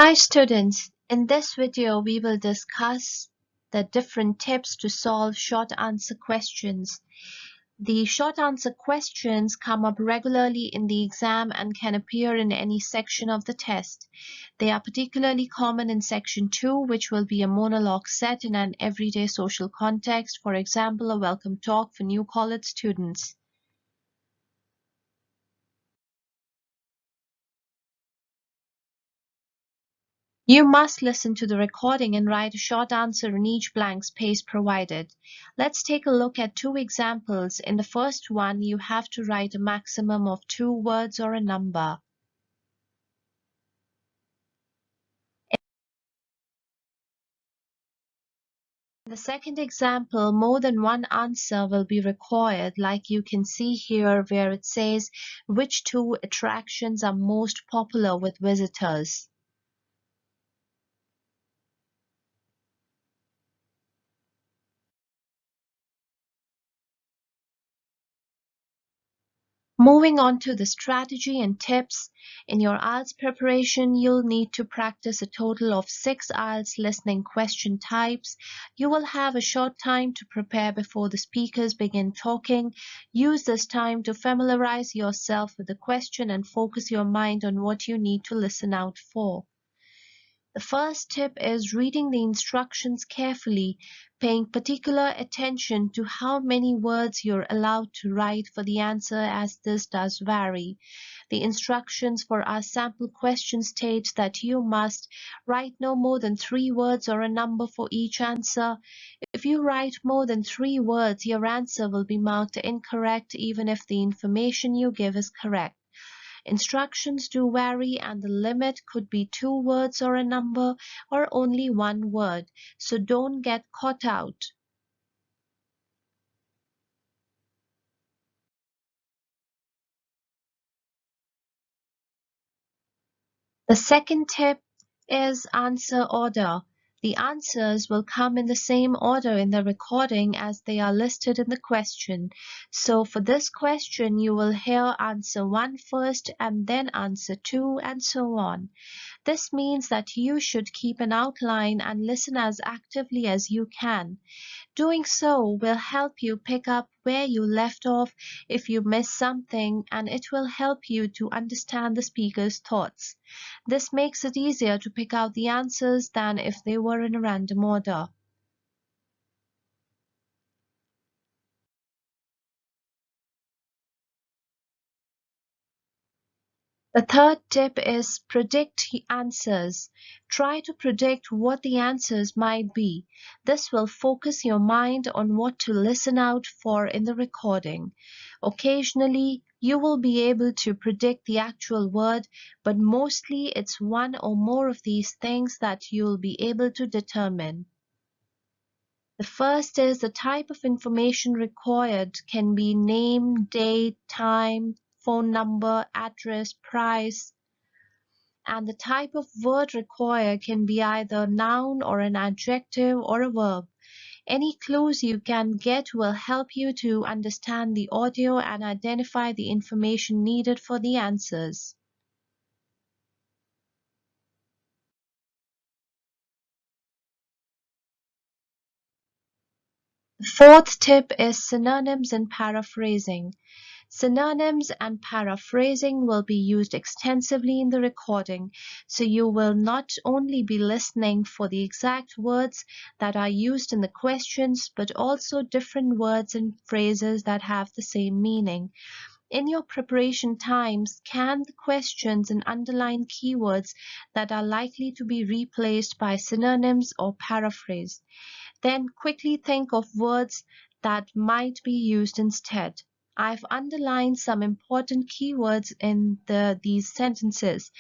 Hi students, in this video we will discuss the different tips to solve short answer questions. The short answer questions come up regularly in the exam and can appear in any section of the test. They are particularly common in section 2, which will be a monologue set in an everyday social context, for example, a welcome talk for new college students. You must listen to the recording and write a short answer in each blank space provided. Let's take a look at two examples. In the first one, you have to write a maximum of 2 words or a number. In the second example, more than one answer will be required, like you can see here where it says which 2 attractions are most popular with visitors. Moving on to the strategy and tips, in your IELTS preparation, you'll need to practice a total of 6 IELTS listening question types. You will have a short time to prepare before the speakers begin talking. Use this time to familiarize yourself with the question and focus your mind on what you need to listen out for. The first tip is reading the instructions carefully, paying particular attention to how many words you're allowed to write for the answer, as this does vary. The instructions for our sample question state that you must write no more than 3 words or a number for each answer. If you write more than 3 words, your answer will be marked incorrect even if the information you give is correct. Instructions do vary and the limit could be 2 words or a number or only 1 word, so don't get caught out. The second tip is answer order. The answers will come in the same order in the recording as they are listed in the question. So for this question, you will hear answer 1 first and then answer 2 and so on. This means that you should keep an outline and listen as actively as you can. Doing so will help you pick up where you left off if you miss something, and it will help you to understand the speaker's thoughts. This makes it easier to pick out the answers than if they were in a random order. The third tip is predict answers. Try to predict what the answers might be. This will focus your mind on what to listen out for in the recording. Occasionally, you will be able to predict the actual word, but mostly it's one or more of these things that you'll be able to determine. The first is the type of information required can be name, date, time, phone number, address, price, and the type of word required can be either a noun or an adjective or a verb. Any clues you can get will help you to understand the audio and identify the information needed for the answers. The fourth tip is synonyms and paraphrasing. Synonyms and paraphrasing will be used extensively in the recording, so you will not only be listening for the exact words that are used in the questions, but also different words and phrases that have the same meaning. In your preparation times, scan the questions and underline keywords that are likely to be replaced by synonyms or paraphrase. Then quickly think of words that might be used instead. I've underlined some important keywords in these sentences.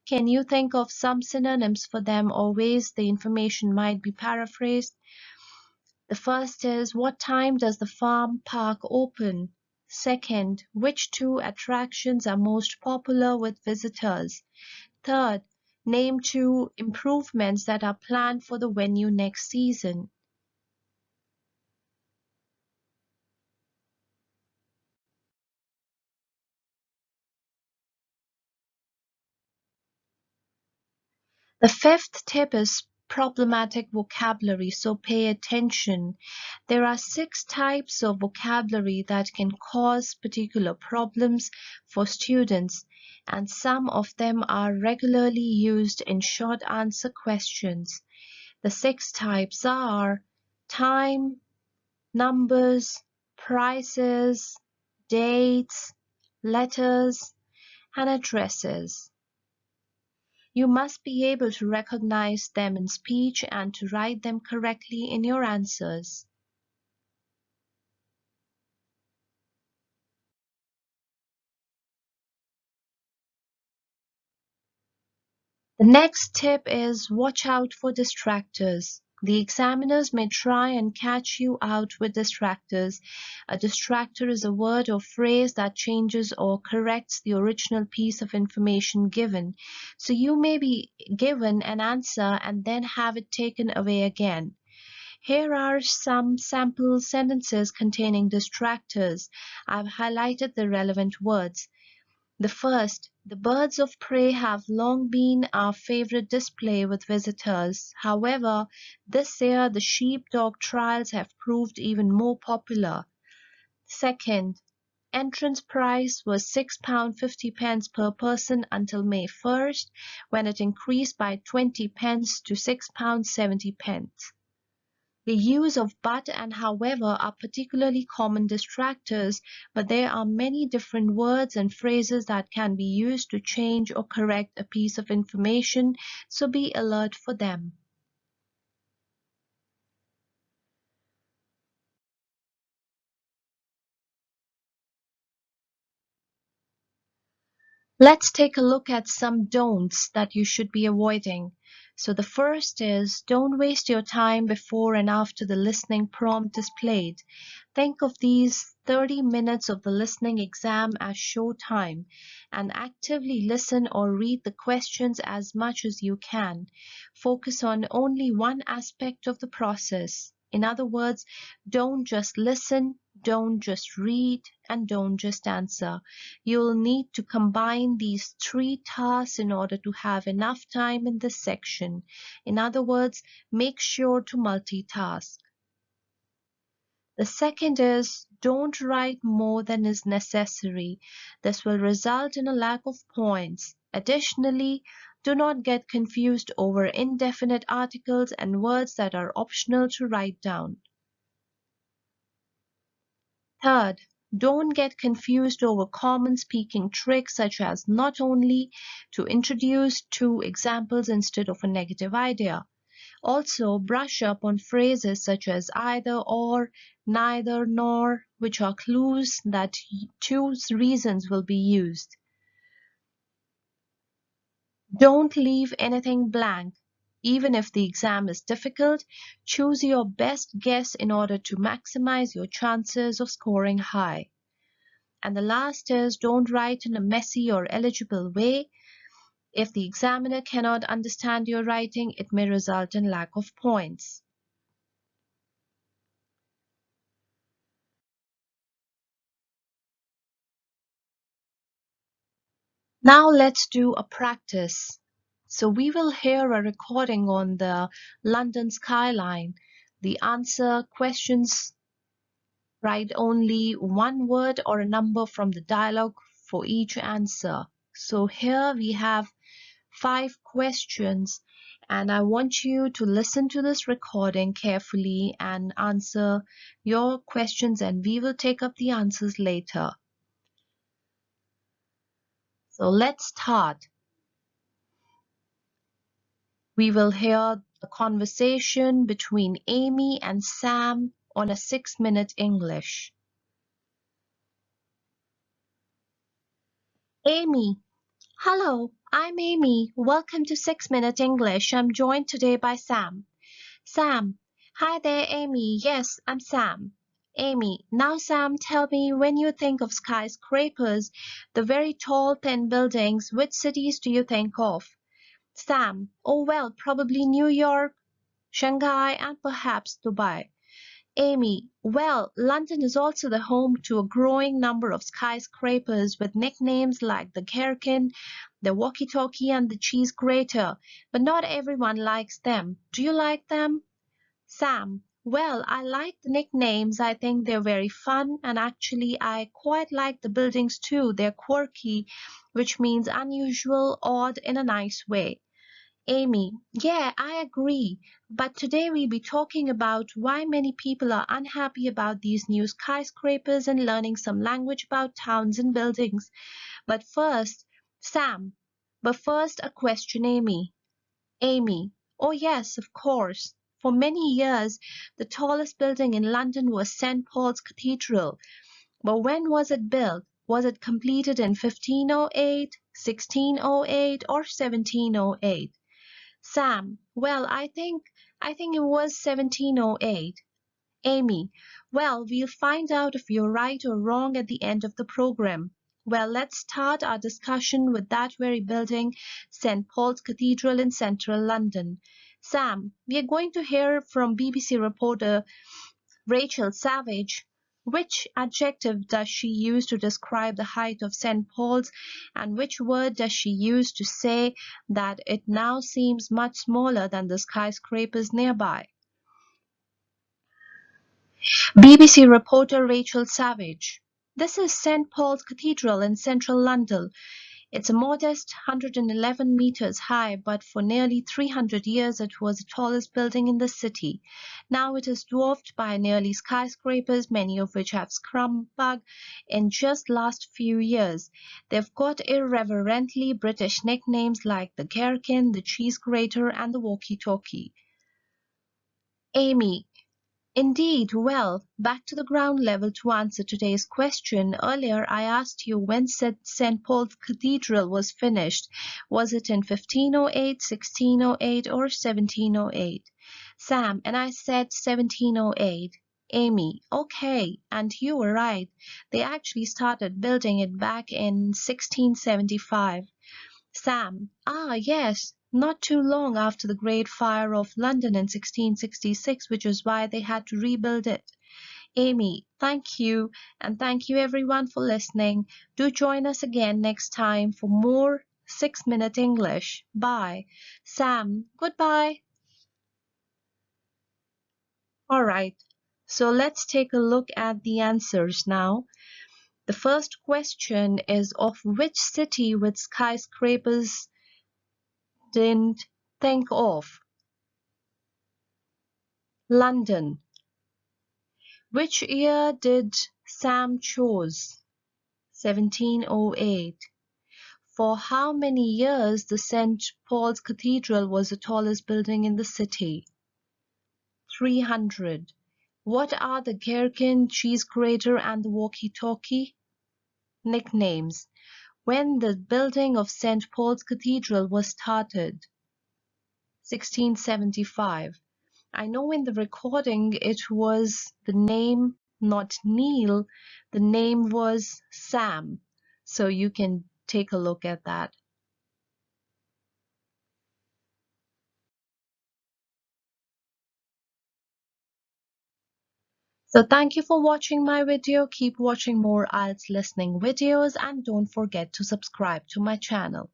Can you think of some synonyms for them or ways the information might be paraphrased? The first is, what time does the farm park open? Second, which 2 attractions are most popular with visitors? Third, name 2 improvements that are planned for the venue next season. The fifth tip is problematic vocabulary, so pay attention. There are 6 types of vocabulary that can cause particular problems for students, and some of them are regularly used in short answer questions. The 6 types are time, numbers, prices, dates, letters, and addresses. You must be able to recognize them in speech and to write them correctly in your answers. The next tip is watch out for distractors. The examiners may try and catch you out with distractors. A distractor is a word or phrase that changes or corrects the original piece of information given. So you may be given an answer and then have it taken away again. Here are some sample sentences containing distractors. I've highlighted the relevant words. The first, the birds of prey have long been our favorite display with visitors. However, this year the sheepdog trials have proved even more popular. Second, entrance price was £6.50 per person until May 1st, when it increased by 20 pence to £6.70. The use of but and however are particularly common distractors, but there are many different words and phrases that can be used to change or correct a piece of information, so be alert for them. Let's take a look at some don'ts that you should be avoiding. So the first is don't waste your time before and after the listening prompt is played. Think of these 30 minutes of the listening exam as show time and actively listen or read the questions as much as you can. Focus on only one aspect of the process. In other words, don't just listen, don't just read, and don't just answer. You'll need to combine these 3 tasks in order to have enough time in this section. In other words, make sure to multitask. The second is don't write more than is necessary. This will result in a lack of points. Additionally, do not get confused over indefinite articles and words that are optional to write down. Third, don't get confused over common speaking tricks such as not only to introduce 2 examples instead of a negative idea. Also, brush up on phrases such as either or, neither nor, which are clues that 2 reasons will be used. Don't leave anything blank. Even if the exam is difficult, choose your best guess in order to maximize your chances of scoring high. And the last is don't write in a messy or illegible way. If the examiner cannot understand your writing, it may result in lack of points. Now let's do a practice. So we will hear a recording on the London skyline. The answer questions write only one word or a number from the dialogue for each answer. So here we have 5 questions, and I want you to listen to this recording carefully and answer your questions, and we will take up the answers later. So let's start. We will hear a conversation between Amy and Sam on a 6-minute English. Amy: Hello, I'm Amy. Welcome to 6-minute English. I'm joined today by Sam. Sam: Hi there, Amy. Yes, I'm Sam. Amy: Now, Sam, tell me, when you think of skyscrapers, the very tall, thin buildings, which cities do you think of? Sam: Oh, well, probably New York, Shanghai, and perhaps Dubai. Amy, well, London is also the home to a growing number of skyscrapers with nicknames like the Gherkin, the Walkie-Talkie, and the Cheese Grater, but not everyone likes them. Do you like them? Sam, well, I like the nicknames. I think they're very fun, and actually, I quite like the buildings too. They're quirky, which means unusual, odd in a nice way. Amy, yeah, I agree. But today we'll be talking about why many people are unhappy about these new skyscrapers and learning some language about towns and buildings. But first, Sam, but first a question, Amy. Amy, oh yes, of course. For many years, the tallest building in London was St. Paul's Cathedral. But when was it built? Was it completed in 1508, 1608, or 1708? Sam, well, I think it was 1708. Amy, well, we'll find out if you're right or wrong at the end of the program. Well, let's start our discussion with that very building, St. Paul's Cathedral in central London. Sam, we are going to hear from BBC reporter Rachel Savage. Which adjective does she use to describe the height of St. Paul's, and which word does she use to say that it now seems much smaller than the skyscrapers nearby? BBC reporter Rachel Savage. This is St. Paul's Cathedral in central London. It's a modest 111 meters high, but for nearly 300 years it was the tallest building in the city. Now it is dwarfed by nearly skyscrapers, many of which have crumbled in just last few years. They've got irreverently British nicknames like the Gherkin, the Cheese Grater, and the Walkie-Talkie. Amy, indeed, well, back to the ground level to answer today's question. Earlier, I asked you when St. Paul's Cathedral was finished. Was it in 1508, 1608, or 1708? Sam, and I said 1708. Amy, okay, and you were right. They actually started building it back in 1675. Sam, ah, yes, not too long after the Great Fire of London in 1666, which is why they had to rebuild it. Amy, thank you, and thank you everyone for listening. Do join us again next time for more 6-Minute English. Bye. Sam, goodbye. All right, so let's take a look at the answers now. The first question is, of which city with skyscrapers didn't think of? London. Which year did Sam choose? 1708. For how many years the St. Paul's Cathedral was the tallest building in the city? 300. What are the Gherkin, Cheese Grater, and the Walkie-Talkie? Nicknames. When the building of St. Paul's Cathedral was started? 1675. I know in the recording it was the name, not Neil, the name was Sam. So you can take a look at that. So thank you for watching my video. Keep watching more IELTS listening videos and don't forget to subscribe to my channel.